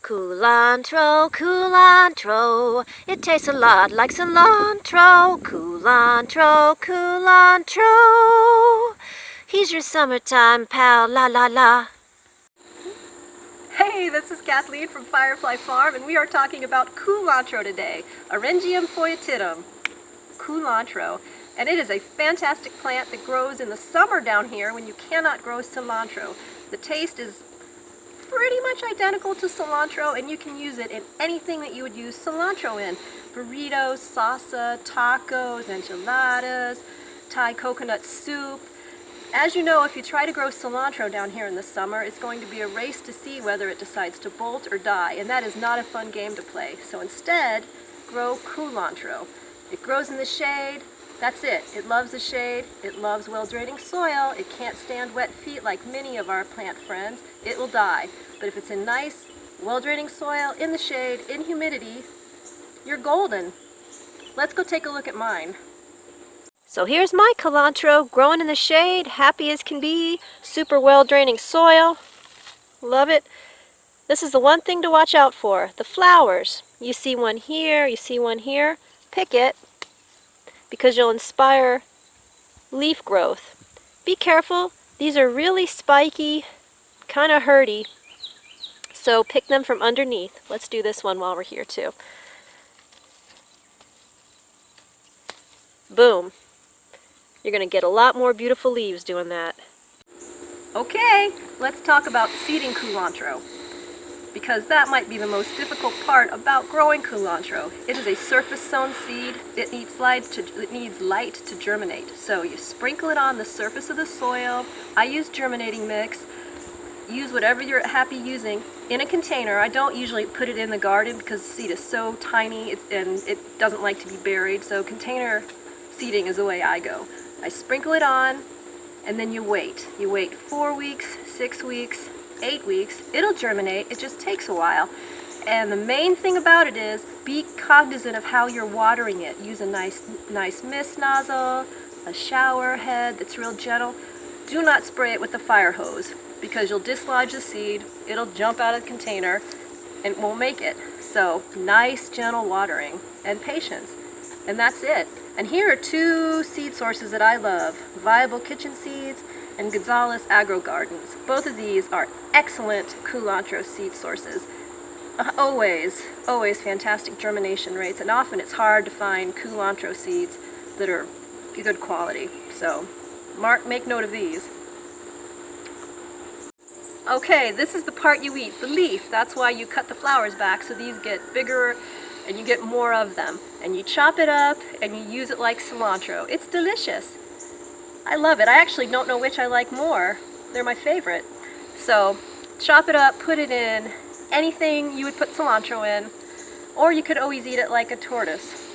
Culantro, culantro, it tastes a lot like cilantro. Culantro, culantro, he's your summertime pal, la la la. Hey, this is Kathleen from Firefly Farm, and we are talking about culantro today, Orangium foetidum, culantro. And it is a fantastic plant that grows in the summer down here when you cannot grow cilantro. The taste is pretty much identical to cilantro, and you can use it in anything that you would use cilantro in. Burritos, salsa, tacos, enchiladas, Thai coconut soup. As you know, if you try to grow cilantro down here in the summer, it's going to be a race to see whether it decides to bolt or die, and that is not a fun game to play. So instead, grow culantro. It grows in the shade. That's it. It loves the shade. It loves well-draining soil. It can't stand wet feet like many of our plant friends. It will die. But if it's in nice, well-draining soil, in the shade, in humidity, you're golden. Let's go take a look at mine. So here's my culantro growing in the shade, happy as can be, super well-draining soil. Love it. This is the one thing to watch out for, the flowers. You see one here, you see one here. Pick it, because you'll inspire leaf growth. Be careful, these are really spiky, kind of hurty, so pick them from underneath. Let's do this one while we're here too. Boom. You're going to get a lot more beautiful leaves doing that. Okay, let's talk about seeding culantro, because that might be the most difficult part about growing culantro. It is a surface-sown seed. It needs light to germinate. So you sprinkle it on the surface of the soil. I use germinating mix. Use whatever you're happy using in a container. I don't usually put it in the garden because the seed is so tiny and it doesn't like to be buried. So container seeding is the way I go. I sprinkle it on, and then you wait. You wait 4 weeks, 6 weeks, 8 weeks. It'll germinate. It just takes a while. And the main thing about it is be cognizant of how you're watering it. Use a nice mist nozzle, a shower head that's real gentle. Do not spray it with a fire hose because you'll dislodge the seed. It'll jump out of the container and won't make it. So nice, gentle watering and patience. And that's it. And here are two seed sources that I love, Viable Kitchen Seeds and Gonzalez Agro Gardens. Both of these are excellent culantro seed sources. Always fantastic germination rates, and often it's hard to find culantro seeds that are good quality. So make note of these. Okay, this is the part you eat, the leaf. That's why you cut the flowers back so these get bigger and you get more of them. And you chop it up and you use it like cilantro. It's delicious. I love it. I actually don't know which I like more. They're my favorite. So chop it up, put it in anything you would put cilantro in, or you could always eat it like a tortoise.